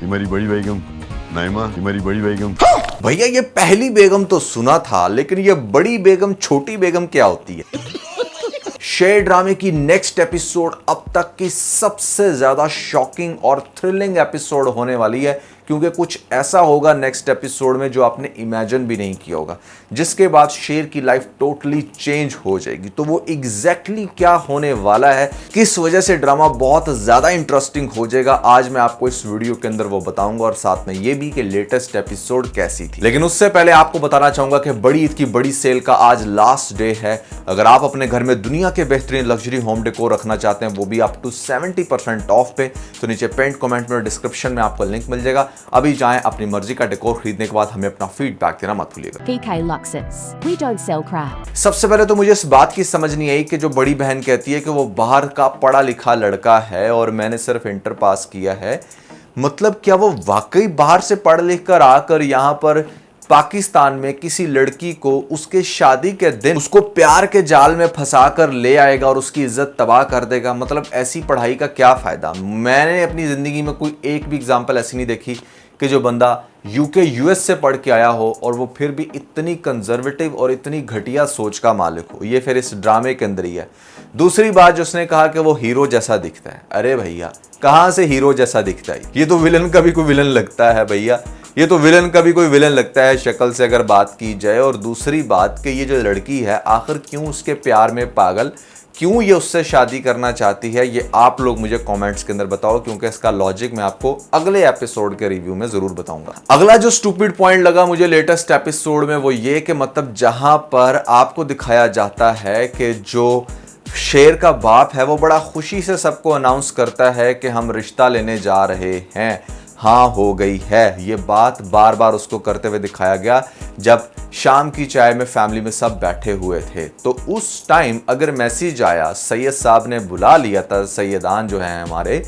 ये मेरी बड़ी बेगम नाइमा, ये मेरी बड़ी बेगम। भैया ये पहली बेगम तो सुना था, लेकिन ये बड़ी बेगम छोटी बेगम क्या होती है? शेर ड्रामे की नेक्स्ट एपिसोड अब तक की सबसे ज्यादा शॉकिंग और थ्रिलिंग एपिसोड होने वाली है, क्योंकि कुछ ऐसा होगा नेक्स्ट एपिसोड में जो आपने इमेजिन भी नहीं किया होगा, जिसके बाद शेर की लाइफ टोटली चेंज हो जाएगी। तो वो एग्जैक्टली क्या होने वाला है, किस वजह से ड्रामा बहुत ज्यादा इंटरेस्टिंग हो जाएगा, आज मैं आपको इस वीडियो के अंदर वो बताऊंगा, और साथ में ये भी कि लेटेस्ट एपिसोड कैसी थी। लेकिन उससे पहले आपको बताना चाहूंगा कि बड़ी ईद की बड़ी सेल का आज लास्ट डे है। अगर आप अपने घर में दुनिया के बेहतरीन लग्जरी होम डेकोर रखना चाहते हैं, वो भी अप टू 70% ऑफ पे, तो नीचे पेंट कमेंट में डिस्क्रिप्शन में आपको लिंक मिल जाएगा। अभी जाएं, अपनी मर्जी का डेकोर खरीदने के बाद हमें अपना फीडबैक देना मत भूलिएगा। PK Luxus. We don't sell crap. सबसे पहले तो मुझे इस बात की समझ नहीं आई कि जो बड़ी बहन कहती है कि वो बाहर का पढ़ा लिखा लड़का है और मैंने सिर्फ इंटर पास किया है, मतलब क्या वो वाकई बाहर से पढ़ लिख कर आकर यहाँ पर पाकिस्तान में किसी लड़की को उसके शादी के दिन उसको प्यार के जाल में फंसाकर ले आएगा और उसकी इज्जत तबाह कर देगा? मतलब ऐसी पढ़ाई का क्या फायदा? मैंने अपनी जिंदगी में कोई एक भी एग्जांपल ऐसी नहीं देखी कि जो बंदा यूके यूएस से पढ़ के आया हो और वो फिर भी इतनी कंजर्वेटिव और इतनी घटिया सोच का मालिक हो। ये फिर इस ड्रामे के अंदर ही है। दूसरी बात, जो उसने कहा कि वो हीरो जैसा दिखता है, अरे भैया कहां से हीरो जैसा दिखता है? ये तो विलन का भी कोई विलन लगता है भैया, ये तो विलन का भी कोई विलन लगता है शक्ल से अगर बात की जाए। और दूसरी बात कि ये जो लड़की है आखिर क्यों उसके प्यार में पागल, क्यों ये उससे शादी करना चाहती है, ये आप लोग मुझे कमेंट्स के अंदर बताओ, क्योंकि इसका लॉजिक मैं आपको अगले एपिसोड के रिव्यू में जरूर बताऊंगा। अगला जो स्टूपिड पॉइंट लगा मुझे लेटेस्ट एपिसोड में, वो ये कि मतलब जहां पर आपको दिखाया जाता है कि जो शेर का बाप है वो बड़ा खुशी से सबको अनाउंस करता है कि हम रिश्ता लेने जा रहे हैं, हाँ हो गई है। ये बात बार बार उसको करते हुए दिखाया गया जब शाम की चाय में फैमिली में सब बैठे हुए थे। तो उस टाइम अगर मैसेज आया, सैयद साहब ने बुला लिया था, सैयदान जो हैं हमारे,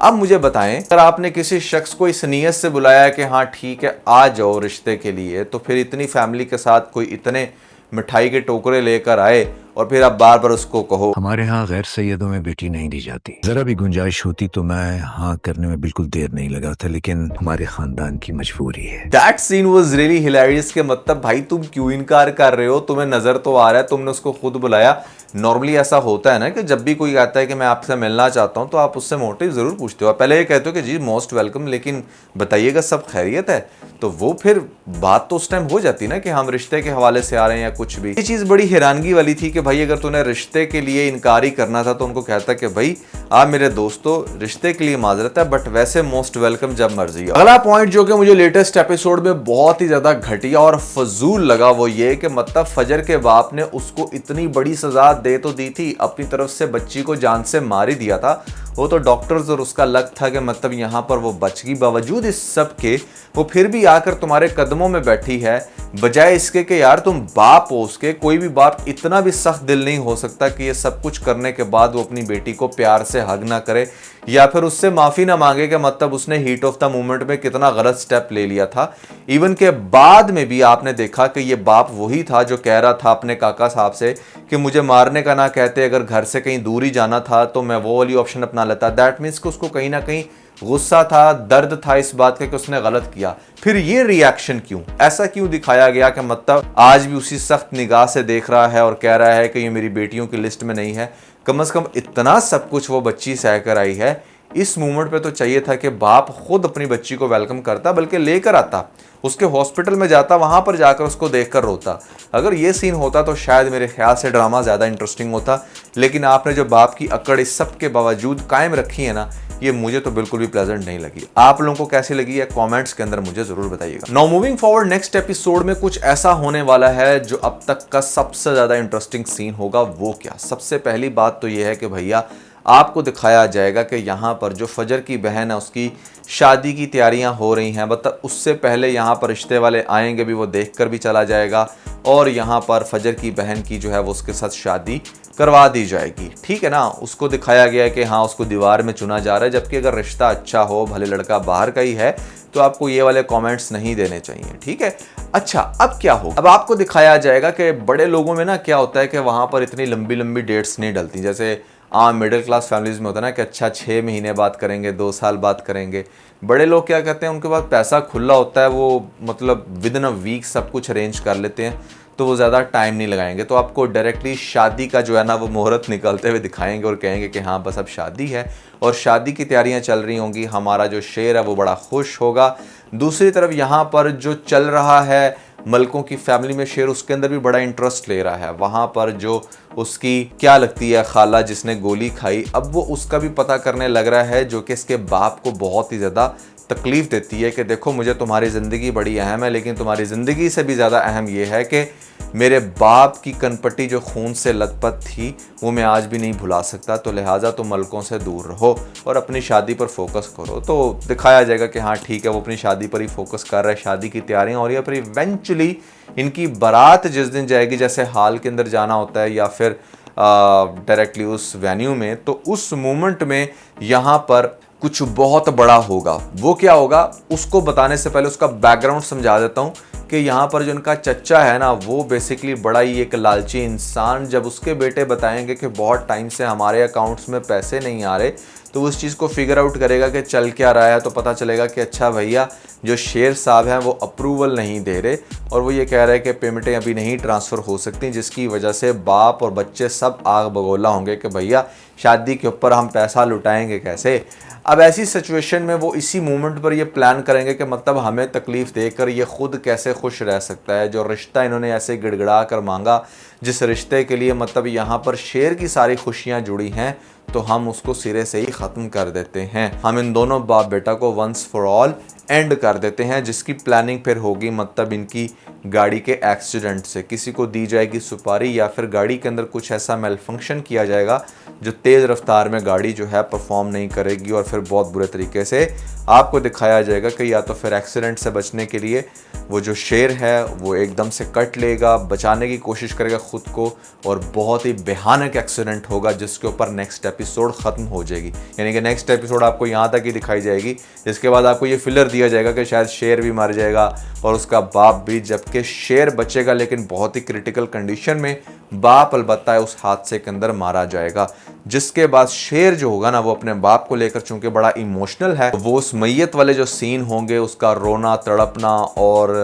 अब मुझे बताएं अगर आपने किसी शख्स को इस नीयत से बुलाया कि हाँ ठीक है आ जाओ रिश्ते के लिए, तो फिर इतनी फैमिली के साथ कोई इतने मिठाई के टोकरे लेकर आए और फिर आप बार बार उसको कहो। हमारे यहाँ गैर सैयदों में बेटी नहीं दी जाती। जरा भी गुंजाइश होती तो मैं हाँ करने में बिल्कुल देर नहीं लगा था, लेकिन हमारे खानदान की मजबूरी है। That scene was really hilarious के मतलब भाई तुम क्यों इनकार कर रहे हो, तुम्हें नजर तो आ रहा है, तुमने उसको खुद बुलाया। नॉर्मली ऐसा होता है ना कि जब भी कोई आता है कि मैं आपसे मिलना चाहता हूं तो आप उससे मोटिव जरूर पूछते हो। पहले ये कहते हो कि जी मोस्ट वेलकम, लेकिन बताइएगा सब खैरियत है, तो वो फिर बात तो उस टाइम हो जाती ना कि हम रिश्ते के हवाले से आ रहे हैं या कुछ भी। ये चीज बड़ी हैरानगी वाली थी कि भाई अगर तूने रिश्ते के लिए इनकार ही करना था तो उनको कहता कि भाई आप मेरे दोस्तों रिश्ते के लिए माजरत है, बट वैसे मोस्ट वेलकम जब मर्जी हो। अगला पॉइंट जो कि मुझे लेटेस्ट एपिसोड में बहुत ही ज्यादा घटिया और फजूल लगा वो ये कि मतलब फजर के बाप ने उसको इतनी बड़ी सजा दे तो दी थी, अपनी तरफ से बच्ची को जान से मार ही दिया था। वो तो डॉक्टर्स और उसका लक था कि मतलब यहाँ पर वो बच गई। बावजूद इस सब के वो फिर भी आकर तुम्हारे कदमों में बैठी है, बजाय इसके कि यार तुम बाप हो उसके। कोई भी बाप इतना भी सख्त दिल नहीं हो सकता कि ये सब कुछ करने के बाद वो अपनी बेटी को प्यार से हग ना करे या फिर उससे माफी ना मांगे कि मतलब उसने हीट ऑफ द मोमेंट में कितना गलत स्टेप ले लिया था। इवन के बाद में भी आपने देखा कि ये बाप वही था जो कह रहा था अपने काका साहब से कि मुझे मारने का ना कहते, अगर घर से कहीं दूर ही जाना था तो मैं वो वाली ऑप्शन अपना लेता। दैट मीन्स कि उसको कहीं ना कहीं गुस्सा था, दर्द था इस बात का कि उसने गलत किया। फिर ये रिएक्शन क्यों, ऐसा क्यों दिखाया गया कि मतलब आज भी उसी सख्त निगाह से देख रहा है और कह रहा है कि ये मेरी बेटियों की लिस्ट में नहीं है। कम से कम इतना सब कुछ वो बच्ची सह कर आई है, इस मोमेंट पे तो चाहिए था कि बाप खुद अपनी बच्ची को वेलकम करता, बल्कि लेकर आता, उसके हॉस्पिटल में जाता, वहां पर जाकर उसको देखकर रोता। अगर ये सीन होता तो शायद मेरे ख्याल से ड्रामा ज्यादा इंटरेस्टिंग होता। लेकिन आपने जो बाप की अकड़ इस सब के बावजूद कायम रखी है ना, ये मुझे तो बिल्कुल भी प्लेजेंट नहीं लगी। आप लोगों को कैसी लगी है कमेंट्स के अंदर मुझे जरूर बताइएगा। Now moving forward, next episode में कुछ ऐसा होने वाला है जो अब तक का सबसे ज्यादा इंटरेस्टिंग सीन होगा। वो क्या? सबसे पहली बात तो ये है कि भैया आपको दिखाया जाएगा कि यहाँ पर जो फजर की बहन है उसकी शादी की तैयारियां हो रही हैं। मतलब उससे पहले यहाँ पर रिश्ते वाले आएंगे भी, वो देखकर भी चला जाएगा और यहाँ पर फजर की बहन की जो है वो उसके साथ शादी करवा दी जाएगी। ठीक है ना, उसको दिखाया गया है कि हाँ उसको दीवार में चुना जा रहा है, जबकि अगर रिश्ता अच्छा हो, भले लड़का बाहर का ही है, तो आपको ये वाले कमेंट्स नहीं देने चाहिए। ठीक है, अच्छा अब क्या हो, अब आपको दिखाया जाएगा कि बड़े लोगों में ना क्या होता है कि वहां पर इतनी लंबी लंबी डेट्स नहीं डलती। जैसे आम मिडिल क्लास फैमिलीज़ में होता है ना कि अच्छा 6 महीने बात करेंगे, 2 साल बात करेंगे। बड़े लोग क्या कहते हैं, उनके पास पैसा खुला होता है, वो मतलब विद इन अ वीक सब कुछ अरेंज कर लेते हैं, तो वो ज़्यादा टाइम नहीं लगाएंगे। तो आपको डायरेक्टली शादी का जो है ना वो मुहूर्त निकलते हुए दिखाएंगे और कहेंगे कि हाँ बस अब शादी है और शादी की तैयारियां चल रही होंगी, हमारा जो शेर है वो बड़ा खुश होगा। दूसरी तरफ यहाँ पर जो चल रहा है मलकों की फैमिली में, शेर उसके अंदर भी बड़ा इंटरेस्ट ले रहा है। वहाँ पर जो उसकी क्या लगती है खाला जिसने गोली खाई, अब वो उसका भी पता करने लग रहा है, जो कि इसके बाप को बहुत ही ज़्यादा तकलीफ़ देती है कि देखो मुझे तुम्हारी ज़िंदगी बड़ी अहम है, लेकिन तुम्हारी ज़िंदगी से भी ज़्यादा अहम ये है कि मेरे बाप की कनपट्टी जो खून से लथपथ थी वो मैं आज भी नहीं भुला सकता, तो लिहाजा तुम मलकों से दूर रहो और अपनी शादी पर फोकस करो। तो दिखाया जाएगा कि हाँ ठीक है, वो अपनी शादी पर ही फोकस कर रहा है, शादी की तैयारियां हो रही है, पर इवेंचुअली इनकी बारात जिस दिन जाएगी, जैसे हाल के अंदर जाना होता है या फिर डायरेक्टली उस वेन्यू में, तो उस मोमेंट में यहाँ पर कुछ बहुत बड़ा होगा। वो क्या होगा उसको बताने से पहले उसका बैकग्राउंड समझा देता हूँ कि यहाँ पर जो उनका चच्चा है ना वो बेसिकली बड़ा ही एक लालची इंसान, जब उसके बेटे बताएंगे कि बहुत टाइम से हमारे अकाउंट्स में पैसे नहीं आ रहे, तो उस चीज़ को फिगर आउट करेगा कि चल क्या रहा है, तो पता चलेगा कि अच्छा भैया जो शेर साहब हैं वो अप्रूवल नहीं दे रहे और वो ये कह रहे हैं कि पेमेंटें अभी नहीं ट्रांसफ़र हो सकती, जिसकी वजह से बाप और बच्चे सब आग बगोला होंगे कि भैया शादी के ऊपर हम पैसा लुटाएंगे कैसे। अब ऐसी सिचुएशन में वो इसी मोमेंट पर ये प्लान करेंगे कि मतलब हमें तकलीफ़ देकर ये खुद कैसे खुश रह सकता है। जो रिश्ता इन्होंने ऐसे गिड़गिड़ा कर मांगा, जिस रिश्ते के लिए मतलब यहाँ पर शेर की सारी खुशियाँ जुड़ी हैं, तो हम उसको सिरे से ही ख़त्म कर देते हैं। हम इन दोनों बाप बेटा को वंस फॉर ऑल एंड कर देते हैं, जिसकी प्लानिंग फिर होगी मतलब इनकी गाड़ी के एक्सीडेंट से। किसी को दी जाएगी सुपारी या फिर गाड़ी के अंदर कुछ ऐसा मेल फंक्शन किया जाएगा जो तेज़ रफ्तार में गाड़ी जो है परफॉर्म नहीं करेगी और फिर बहुत बुरे तरीके से आपको दिखाया जाएगा कि या तो फिर एक्सीडेंट से बचने के लिए वो जो शेर है वो एकदम से कट लेगा, बचाने की कोशिश करेगा खुद को, और बहुत ही भयानक एक्सीडेंट होगा जिसके ऊपर नेक्स्ट एपिसोड ख़त्म हो जाएगी। यानी कि नेक्स्ट एपिसोड आपको यहाँ तक ही दिखाई जाएगी, जिसके बाद आपको ये फिलर दिया जाएगा कि शायद शेर भी मर जाएगा और उसका बाप भी, जबकि शेर बचेगा लेकिन बहुत ही क्रिटिकल कंडीशन में। बाप अलबत्ता है उस हादसे के अंदर मारा जाएगा, जिसके बाद शेर जो होगा ना वो अपने बाप को लेकर चूंकि बड़ा इमोशनल है, वो उस मैयत वाले जो सीन होंगे उसका रोना तड़पना और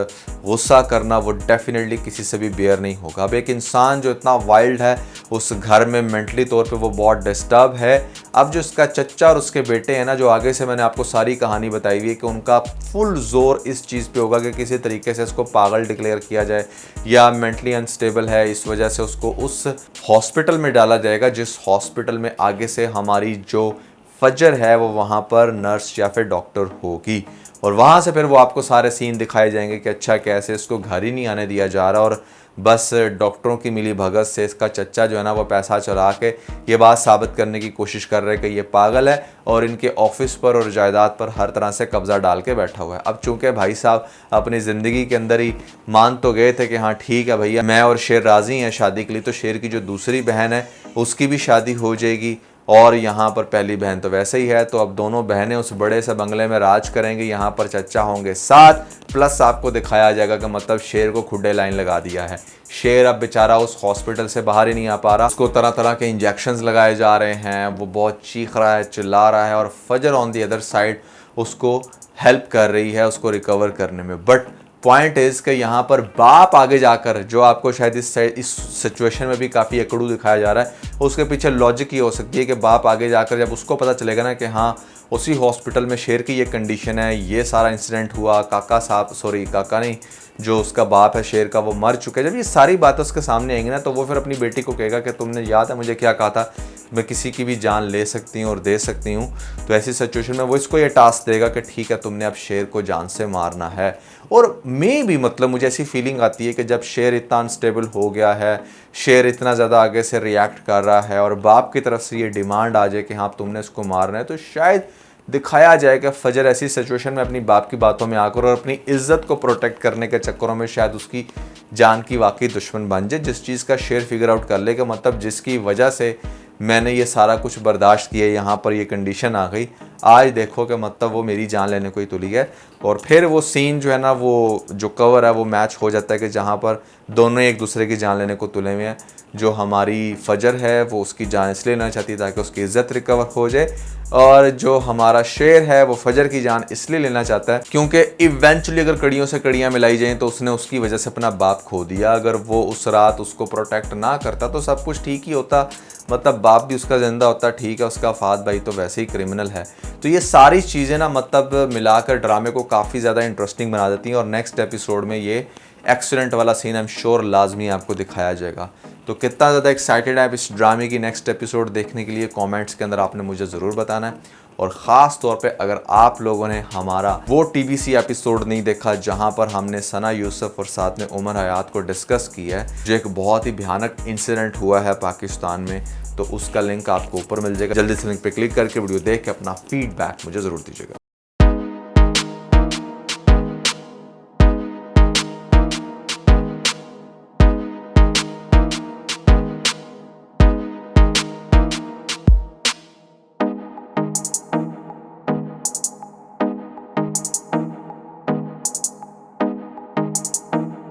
गुस्सा करना वो डेफिनेटली किसी से भी बेयर नहीं होगा। अब एक इंसान जो इतना वाइल्ड है उस घर में मेंटली तौर पे वो बहुत डिस्टर्ब है। अब जो इसका चच्चा और उसके बेटे हैं ना, जो आगे से मैंने आपको सारी कहानी बताई हुई है कि उनका फुल जोर इस चीज़ पे होगा कि किसी तरीके से इसको पागल डिक्लेयर किया जाए या मेंटली अनस्टेबल है, इस वजह से उसको उस हॉस्पिटल में डाला जाएगा जिस हॉस्पिटल में आगे से हमारी जो फजर है वो वहाँ पर नर्स या फिर डॉक्टर होगी। और वहाँ से फिर वो आपको सारे सीन दिखाए जाएंगे कि अच्छा कैसे इसको घर ही नहीं आने दिया जा रहा और बस डॉक्टरों की मिली भगत से इसका चच्चा जो है ना वो पैसा चला के ये बात साबित करने की कोशिश कर रहे हैं कि ये पागल है और इनके ऑफिस पर और जायदाद पर हर तरह से कब्जा डाल के बैठा हुआ है। अब चूंकि भाई साहब अपनी ज़िंदगी के अंदर ही मान तो गए थे कि हाँ ठीक है भैया मैं और शेर राज़ी हैं शादी के लिए, तो शेर की जो दूसरी बहन है उसकी भी शादी हो जाएगी और यहाँ पर पहली बहन तो वैसे ही है, तो अब दोनों बहनें उस बड़े से बंगले में राज करेंगे। यहाँ पर चच्चा होंगे साथ, प्लस आपको दिखाया जाएगा कि मतलब शेर को खुडे लाइन लगा दिया है। शेर अब बेचारा उस हॉस्पिटल से बाहर ही नहीं आ पा रहा, उसको तरह तरह के इंजेक्शंस लगाए जा रहे हैं, वो बहुत चीख रहा है, चिल्ला रहा है और फजर ऑन दी अदर साइड उसको हेल्प कर रही है उसको रिकवर करने में। बट पॉइंट इज़ कि यहाँ पर बाप आगे जाकर, जो आपको शायद इस सिचुएशन में भी काफ़ी अकड़ू दिखाया जा रहा है, उसके पीछे लॉजिक ये हो सकती है कि बाप आगे जाकर जब उसको पता चलेगा ना कि हाँ उसी हॉस्पिटल में शेर की ये कंडीशन है, ये सारा इंसिडेंट हुआ, काका नहीं जो उसका बाप है शेर का वो मर चुका है, जब ये सारी बातें उसके सामने आएंगी ना तो वो फिर अपनी बेटी को कहेगा कि तुमने याद है मुझे क्या कहा था, मैं किसी की भी जान ले सकती हूँ और दे सकती हूँ। तो ऐसी सिचुएशन में वो इसको ये टास्क देगा कि ठीक है तुमने अब शेर को जान से मारना है। और मैं भी मतलब मुझे ऐसी फीलिंग आती है कि जब शेर इतना अनस्टेबल हो गया है, शेर इतना ज़्यादा आगे से रिएक्ट कर रहा है और बाप की तरफ से ये डिमांड आ जाए कि हाँ तुमने इसको मारना है, तो शायद दिखाया जाए कि फजर ऐसी सिचुएशन में अपनी बाप की बातों में आकर और अपनी इज्जत को प्रोटेक्ट करने के चक्करों में शायद उसकी जान की वाकई दुश्मन बन जाए, जिस चीज़ का शेर फिगर आउट कर ले कि मतलब जिसकी वजह से मैंने ये सारा कुछ बर्दाश्त किया, यहाँ पर ये कंडीशन आ गई, आज देखो कि मतलब वो मेरी जान लेने को ही तुली है। और फिर वो सीन जो है ना, वो जो कवर है वो मैच हो जाता है कि जहाँ पर दोनों एक दूसरे की जान लेने को तुले हुए हैं। जो हमारी फजर है वो उसकी जान इसलिए लेना चाहती है ताकि उसकी इज़्ज़त रिकवर हो जाए, और जो हमारा शेर है वो फजर की जान इसलिए लेना चाहता है क्योंकि इवेंचुअली अगर कड़ियों से कड़ियाँ मिलाई जाएं तो उसने उसकी वजह से अपना बाप खो दिया। अगर वो उस रात उसको प्रोटेक्ट ना करता तो सब कुछ ठीक ही होता, मतलब बाप भी उसका ज़िंदा होता, ठीक है, उसका फाद भाई तो वैसे ही क्रिमिनल है। तो ये सारी चीज़ें ना मतलब मिलाकर ड्रामे को काफ़ी ज़्यादा इंटरेस्टिंग बना देती हैं। और नेक्स्ट एपिसोड में ये एक्सीडेंट वाला सीन आई एम श्योर लाजमी आपको दिखाया जाएगा। तो कितना ज़्यादा एक्साइटेड है आप इस ड्रामे की नेक्स्ट एपिसोड देखने के लिए, कमेंट्स के अंदर आपने मुझे ज़रूर बताना है। और ख़ास तौर पे अगर आप लोगों ने हमारा वो टीबीसी एपिसोड नहीं देखा जहां पर हमने सना यूसुफ और साथ में उमर हयात को डिस्कस किया है, जो एक बहुत ही भयानक इंसिडेंट हुआ है पाकिस्तान में, तो उसका लिंक आपको ऊपर मिल जाएगा। जल्दी से लिंक पे क्लिक करके वीडियो देख के अपना फीडबैक मुझे ज़रूर दीजिएगा।